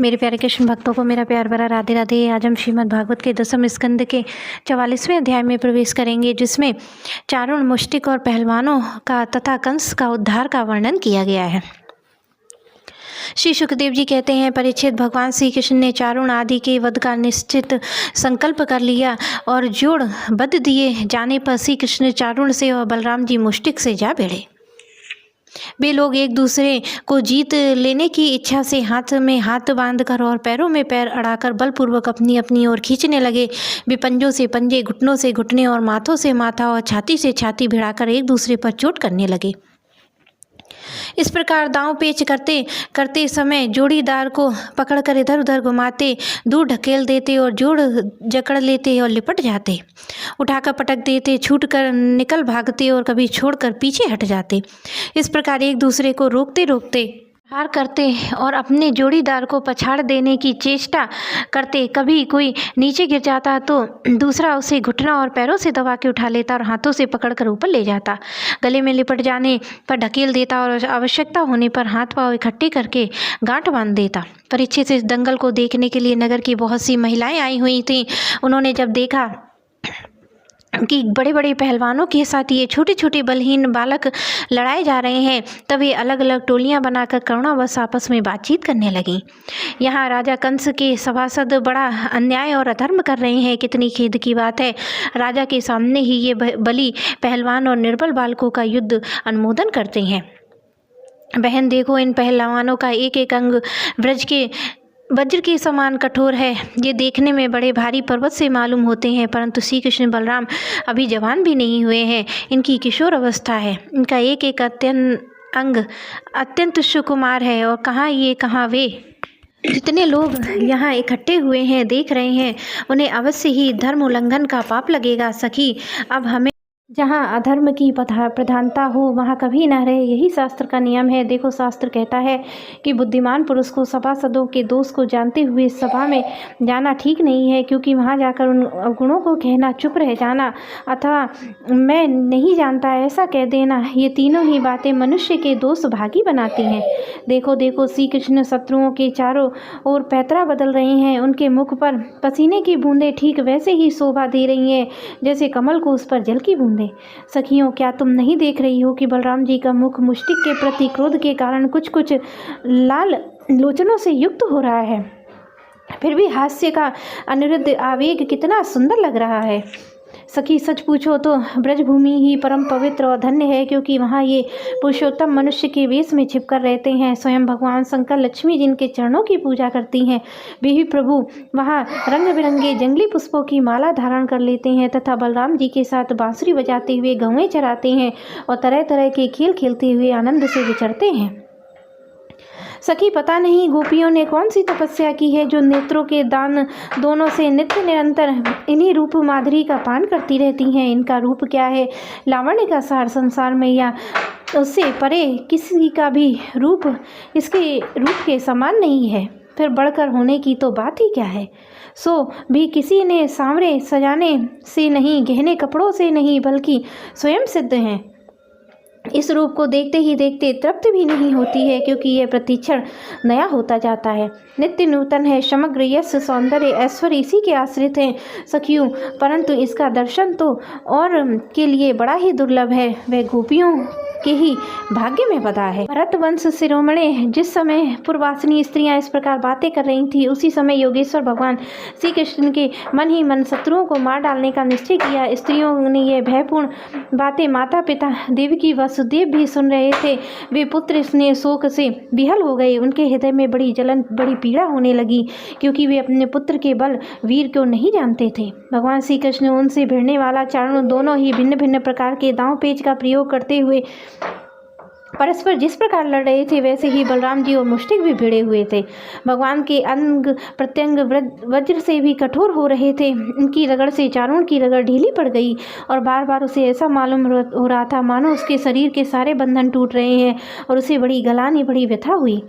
मेरे प्यारे कृष्ण भक्तों को मेरा प्यार भरा राधे राधे। आज हम श्रीमद् भागवत के 10वें स्कंद के 44वें अध्याय में प्रवेश करेंगे, जिसमें चारुण, मुष्टिक और पहलवानों का तथा कंस का उद्धार का वर्णन किया गया है। श्री सुखदेव जी कहते हैं, परीक्षित, भगवान श्री कृष्ण ने चारुण आदि के वध का निश्चित संकल्प कर लिया और जोड़ बध दिए जाने पर श्री कृष्ण चारुण से और बलराम जी मुष्टिक से जा भिड़े। वे लोग एक दूसरे को जीत लेने की इच्छा से हाथ में हाथ बांधकर और पैरों में पैर अड़ाकर बलपूर्वक अपनी अपनी ओर खींचने लगे। वे पंजों से पंजे, घुटनों से घुटने और माथों से माथा और छाती से छाती भिड़ाकर एक दूसरे पर चोट करने लगे। इस प्रकार दांव पेच करते करते समय जोड़ीदार को पकड़कर इधर उधर घुमाते, दूर ढकेल देते और जोड़ जकड़ लेते और लिपट जाते, उठाकर पटक देते, छूट कर निकल भागते और कभी छोड़कर पीछे हट जाते। इस प्रकार एक दूसरे को रोकते रोकते हार करते और अपने जोड़ीदार को पछाड़ देने की चेष्टा करते। कभी कोई नीचे गिर जाता तो दूसरा उसे घुटना और पैरों से दबा के उठा लेता और हाथों से पकड़कर ऊपर ले जाता, गले में लिपट जाने पर ढकेल देता और आवश्यकता होने पर हाथ पांव इकट्ठे करके गांठ बांध देता। परीक्षित से इस दंगल को देखने के लिए नगर की बहुत सी महिलाएं आई हुई थीं। उन्होंने जब देखा कि बड़े बड़े पहलवानों के साथ ये छोटे छोटे बलहीन बालक लड़ाए जा रहे हैं, तब ये अलग अलग टोलियां बनाकर करुणावश आपस में बातचीत करने लगीं। यहाँ राजा कंस के सभासद बड़ा अन्याय और अधर्म कर रहे हैं। कितनी खेद की बात है, राजा के सामने ही ये बली पहलवान और निर्बल बालकों का युद्ध अनुमोदन करते हैं। बहन देखो, इन पहलवानों का एक एक अंग ब्रज के वज्र के समान कठोर है। ये देखने में बड़े भारी पर्वत से मालूम होते हैं, परंतु श्री कृष्ण बलराम अभी जवान भी नहीं हुए हैं। इनकी किशोर अवस्था है। इनका एक एक अंग अत्यंत सुकुमार है। और कहाँ ये कहाँ वे, जितने लोग यहाँ इकट्ठे हुए हैं देख रहे हैं, उन्हें अवश्य ही धर्म उल्लंघन का पाप लगेगा। सखी, अब हमें जहाँ अधर्म की प्रधानता हो वहाँ कभी न रहे, यही शास्त्र का नियम है। देखो, शास्त्र कहता है कि बुद्धिमान पुरुष को सभासदों के दोष को जानते हुए सभा में जाना ठीक नहीं है, क्योंकि वहाँ जाकर उन अवगुणों को कहना, चुप रह जाना अथवा मैं नहीं जानता ऐसा कह देना, ये तीनों ही बातें मनुष्य के दोष भागी बनाती हैं। देखो देखो, श्री कृष्ण शत्रुओं के चारों ओर पैतरा बदल रहे हैं। उनके मुख पर पसीने की बूंदें ठीक वैसे ही शोभा दे रही हैं जैसे कमल को उस पर जल की बूंदें। सखियों, क्या तुम नहीं देख रही हो कि बलराम जी का मुख मुष्टिक के प्रति क्रोध के कारण कुछ कुछ लाल लोचनों से युक्त हो रहा है? फिर भी हास्य का अनिरुद्ध आवेग कितना सुंदर लग रहा है। सखी, सच पूछो तो ब्रजभूमि ही परम पवित्र और धन्य है, क्योंकि वहाँ ये पुरुषोत्तम मनुष्य के वेश में छिपकर रहते हैं। स्वयं भगवान शंकर, लक्ष्मी जिनके चरणों की पूजा करती हैं, वे ही प्रभु वहाँ रंग बिरंगे जंगली पुष्पों की माला धारण कर लेते हैं तथा बलराम जी के साथ बांसुरी बजाते हुए गौएं चराते हैं और तरह तरह के खेल खेलते हुए आनंद से विचरते हैं। सखी, पता नहीं गोपियों ने कौन सी तपस्या की है, जो नेत्रों के दान दोनों से नित्य निरंतर इन्हीं रूप माधुरी का पान करती रहती हैं। इनका रूप क्या है, लावण्य का सार संसार में या उससे परे किसी का भी रूप इसके रूप के समान नहीं है। फिर बढ़कर होने की तो बात ही क्या है। सो भी किसी ने सांवरे सजाने से नहीं, गहने कपड़ों से नहीं, बल्कि स्वयं सिद्ध हैं। इस रूप को देखते ही देखते तृप्त भी नहीं होती है, क्योंकि यह प्रतिक्षण नया होता जाता है, नित्य नूतन है। समग्र यश, सौंदर्य, ऐश्वर्य इसी के आश्रित हैं सखियों, परंतु इसका दर्शन तो और के लिए बड़ा ही दुर्लभ है। वह गोपियों के ही भाग्य में बधा है। भरत वंश शिरोमणि जिस समय पूर्वासिनी स्त्रियां इस प्रकार बातें कर रही थी, उसी समय योगेश्वर भगवान श्री कृष्ण के मन ही मन शत्रुओं को मार डालने का निश्चय किया। स्त्रियों ने यह भयपूर्ण बातें माता पिता देवकी वसुदेव भी सुन रहे थे। वे पुत्र स्नेह शोक से विहल हो गए। उनके हृदय में बड़ी जलन, बड़ी पीड़ा होने लगी, क्योंकि वे अपने पुत्र के बल वीर को नहीं जानते थे। भगवान श्री कृष्ण उनसे भिड़ने वाला चारों दोनों ही भिन्न भिन्न प्रकार के दांव पेच का प्रयोग करते हुए परस्पर जिस प्रकार लड़ रहे थे, वैसे ही बलराम जी और मुष्टिक भी भिड़े हुए थे। भगवान के अंग प्रत्यंग वज्र से भी कठोर हो रहे थे। इनकी रगड़ से चारों की रगड़ ढीली पड़ गई और बार बार उसे ऐसा मालूम हो रहा था मानो उसके शरीर के सारे बंधन टूट रहे हैं और उसे बड़ी गलानी, बड़ी व्यथा हुई।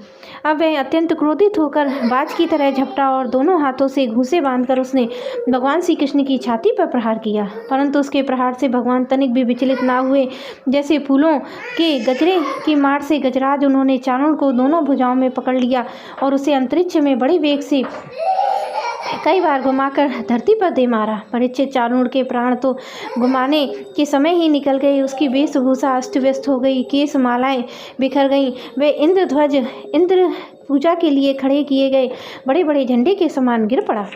अब वह अत्यंत क्रोधित होकर बाज की तरह झपटा और दोनों हाथों से घूंसे बांधकर उसने भगवान श्री कृष्ण की छाती पर प्रहार किया, परंतु उसके प्रहार से भगवान तनिक भी विचलित ना हुए। जैसे फूलों के गजरे की मार से गजराज उन्होंने चारण को दोनों भुजाओं में पकड़ लिया और उसे अंतरिक्ष में बड़े वेग से कई बार घुमाकर धरती पर दे मारा। परीक्षित चारूण के प्राण तो घुमाने के समय ही निकल गए। उसकी वेशभूषा अस्त व्यस्त हो गई, केस मालाएं बिखर गईं। वे इंद्रध्वज, इंद्र पूजा के लिए खड़े किए गए बड़े बड़े झंडे के समान गिर पड़ा।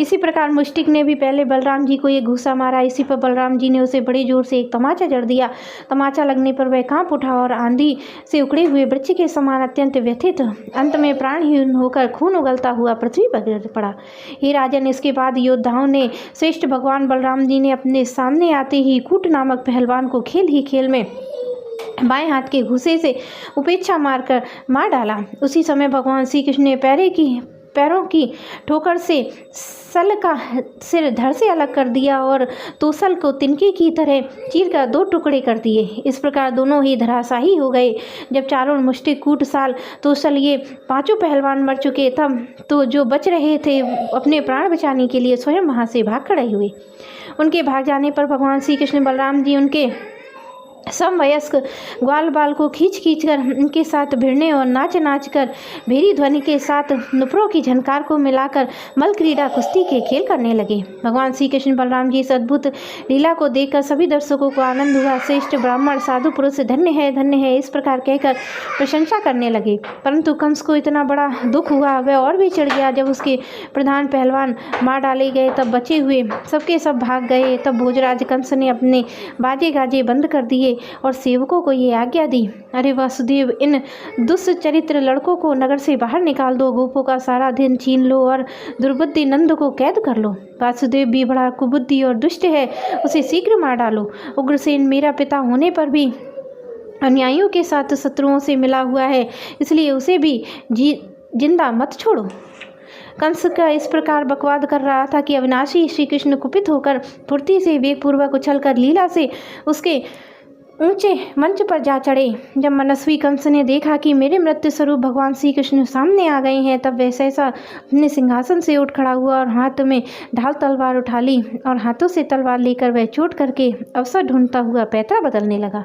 इसी प्रकार मुष्टिक ने भी पहले बलराम जी को एक घूसा मारा। इसी पर बलराम जी ने उसे बड़े जोर से एक तमाचा जड़ दिया। तमाचा लगने पर वह कांप उठा और आंधी से उखड़े हुए वृक्ष के समान अत्यंत व्यथित, अंत में प्राणहीन होकर खून उगलता हुआ पृथ्वी पर गिर पड़ा। हे राजन, इसके बाद योद्धाओं ने श्रेष्ठ भगवान बलराम जी ने अपने सामने आते ही कूट नामक पहलवान को खेल ही खेल में बाएं हाथ के घूसे से उपेक्षा मारकर मार डाला। उसी समय भगवान श्री कृष्ण ने पैरों की ठोकर से सल का सिर धड़ से अलग कर दिया और तोसल को तिनके की तरह चीरकर दो टुकड़े कर दिए। इस प्रकार दोनों ही धराशाही हो गए। जब चारों मुष्टिक, कूट, साल, तोसल ये पांचों पहलवान मर चुके, तब तो जो बच रहे थे अपने प्राण बचाने के लिए स्वयं वहाँ से भाग खड़े हुए। उनके भाग जाने पर भगवान श्री कृष्ण बलराम जी उनके समवयस्क ग्वाल बाल को खींच कर उनके साथ भिड़ने और नाच कर भेरी ध्वनि के साथ नुपुरों की झनकार को मिलाकर मल क्रीड़ा, कुश्ती के खेल करने लगे। भगवान श्री कृष्ण बलराम जी इस अद्भुत लीला को देखकर सभी दर्शकों को आनंद हुआ। श्रेष्ठ ब्राह्मण, साधु पुरुष धन्य है, इस प्रकार कहकर प्रशंसा करने लगे। परंतु कंस को इतना बड़ा दुख हुआ, वह और भी चिढ़ गया। जब उसके प्रधान पहलवान मार डाले गए तब बचे हुए सबके सब भाग गए। तब भोजराज कंस ने अपने बाजे गाजे बंद कर दिए और सेवकों को ये आज्ञा दी, अरे वासुदेव, इन दुष्चरित्र लड़कों को नगर से बाहर निकाल दो, गोपों का सारा धन छीन लो और दुर्बुद्धि नंद को कैद कर लो। वासुदेव भी बड़ा कुबुद्धि और दुष्ट है, उसे शीघ्र मार डालो। उग्रसेन मेरा पिता होने पर भी अन्यायियों के साथ शत्रुओं से मिला हुआ है, इसलिए उसे भी जिंदा मत छोड़ो। कंस का इस प्रकार बकवाद कर रहा था कि अविनाशी श्री कृष्ण कुपित होकर फुर्ती से वेगपूर्वक उछलकर लीला से उसके ऊंचे मंच पर जा चढ़े। जब मनस्वी कंस ने देखा कि मेरे मृत्यु स्वरूप भगवान श्री कृष्ण सामने आ गए हैं, तब वह सहसा अपने सिंहासन से उठ खड़ा हुआ और हाथ में ढाल तलवार उठा ली और हाथों से तलवार लेकर वह चोट करके अवसर ढूंढता हुआ पैतरा बदलने लगा।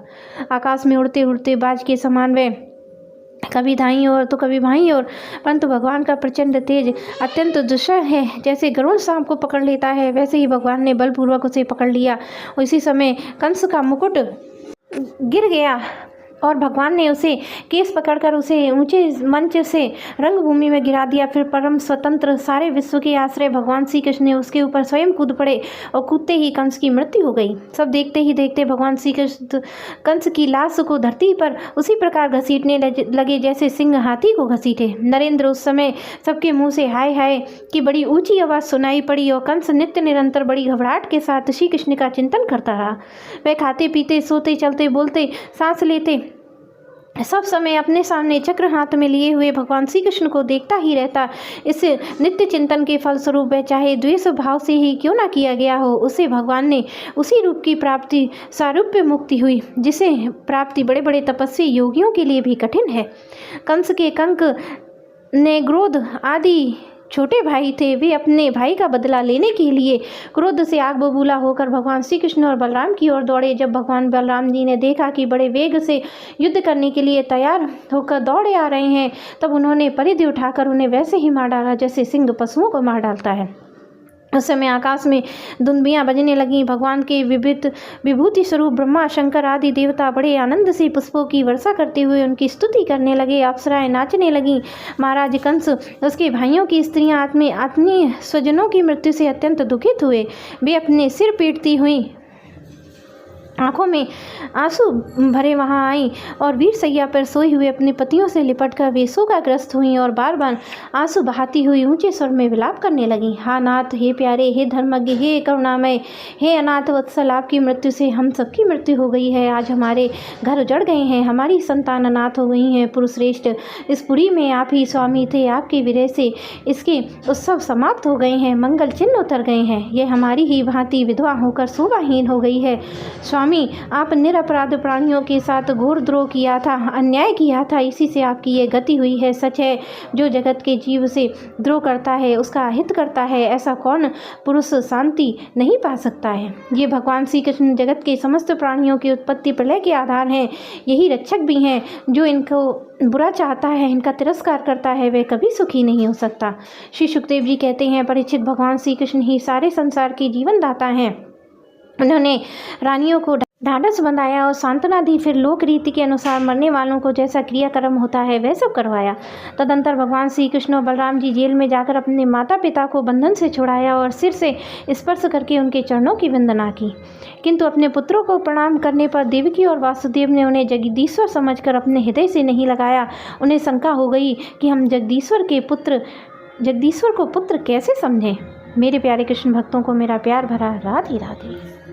आकाश में उड़ते उड़ते बाज के समान वह कभी दाईं ओर तो कभी बाईं ओर, परंतु भगवान का प्रचंड तेज अत्यंत दुस्सह है। जैसे गरुड़ सांप को पकड़ लेता है, वैसे ही भगवान ने बलपूर्वक उसे पकड़ लिया। उसी समय कंस का मुकुट गिर गया और भगवान ने उसे केस पकड़कर उसे ऊंचे मंच से रंगभूमि में गिरा दिया। फिर परम स्वतंत्र सारे विश्व के आश्रय भगवान श्री कृष्ण ने उसके ऊपर स्वयं कूद पड़े और कूदते ही कंस की मृत्यु हो गई। सब देखते ही देखते भगवान श्री कृष्ण कंस की लाश को धरती पर उसी प्रकार घसीटने लगे जैसे सिंह हाथी को घसीटे। नरेंद्र, उस समय सबके मुंह से हाय हाय की बड़ी ऊंची आवाज़ सुनाई पड़ी और कंस नित्य निरंतर बड़ी घबराहट के साथ श्री कृष्ण का चिंतन करता रहा। वह खाते पीते, सोते, चलते, बोलते, सांस लेते सब समय अपने सामने चक्र हाथ में लिए हुए भगवान श्री कृष्ण को देखता ही रहता। इस नित्य चिंतन के फलस्वरूप वह चाहे द्वेष भाव से ही क्यों ना किया गया हो, उसे भगवान ने उसी रूप की प्राप्ति, सारूप्य मुक्ति हुई, जिसे प्राप्ति बड़े बड़े तपस्वी योगियों के लिए भी कठिन है। कंस के कंक ने क्रोध आदि छोटे भाई थे, वे अपने भाई का बदला लेने के लिए क्रोध से आग बबूला होकर भगवान श्री कृष्ण और बलराम की ओर दौड़े। जब भगवान बलराम जी ने देखा कि बड़े वेग से युद्ध करने के लिए तैयार होकर दौड़े आ रहे हैं, तब उन्होंने परिधि उठाकर उन्हें वैसे ही मार डाला जैसे सिंह पशुओं को मार डालता है। उस समय आकाश में दुंबियाँ बजने लगीं। भगवान के विभूति स्वरूप ब्रह्मा, शंकर आदि देवता बड़े आनंद से पुष्पों की वर्षा करते हुए उनकी स्तुति करने लगे। अप्सराएं नाचने लगीं। महाराज कंस, उसके भाइयों की स्त्रियां आत्मीय स्वजनों की मृत्यु से अत्यंत दुखित हुए। वे अपने सिर पीटती हुई, आंखों में आंसू भरे वहां आईं और वीर सैया पर सोए हुए अपने पतियों से लिपटकर वे शोकाग्रस्त हुईं और बार बार आंसू बहाती हुई ऊंचे स्वर में विलाप करने लगीं। हा नाथ, हे प्यारे, हे धर्मज्ञ, हे करुणामय, हे अनाथ वत्सल, आपकी मृत्यु से हम सबकी मृत्यु हो गई है। आज हमारे घर उजड़ गए हैं, हमारी संतान अनाथ हो गई हैं। पुरुषश्रेष्ठ, इस पुरी में आप ही स्वामी थे, आपके विरह से इसके उत्सव समाप्त हो गए हैं, मंगल चिन्ह उतर गए हैं। यह हमारी ही भांति विधवा होकर शोभाहीन हो गई है। स्वामी स्वामी, आप निरपराध प्राणियों के साथ घोर द्रोह किया था, अन्याय किया था, इसी से आपकी ये गति हुई है। सच है, जो जगत के जीव से द्रोह करता है उसका अहित करता है, ऐसा कौन पुरुष शांति नहीं पा सकता है। ये भगवान श्री कृष्ण जगत के समस्त प्राणियों की उत्पत्ति प्रलय के आधार हैं, यही रक्षक भी हैं। जो इनको बुरा चाहता है, इनका तिरस्कार करता है, वह कभी सुखी नहीं हो सकता। श्री सुखदेव जी कहते हैं, परीक्षित, भगवान श्री कृष्ण ही सारे संसार के जीवन दाता हैं। उन्होंने रानियों को ढाढ़स बंधाया और सांत्वना दी, फिर लोक रीति के अनुसार मरने वालों को जैसा क्रियाक्रम होता है वह सब करवाया। तदंतर भगवान श्री कृष्ण और बलराम जी जेल में जाकर अपने माता पिता को बंधन से छुड़ाया और सिर से स्पर्श करके उनके चरणों की वंदना की। किंतु अपने पुत्रों को प्रणाम करने पर देवकी और वासुदेव ने उन्हें जगदीश्वर समझकर अपने हृदय से नहीं लगाया। उन्हें शंका हो गई कि हम जगदीश्वर को पुत्र कैसे समझें। मेरे प्यारे कृष्ण भक्तों को मेरा प्यार भरा राधे राधे।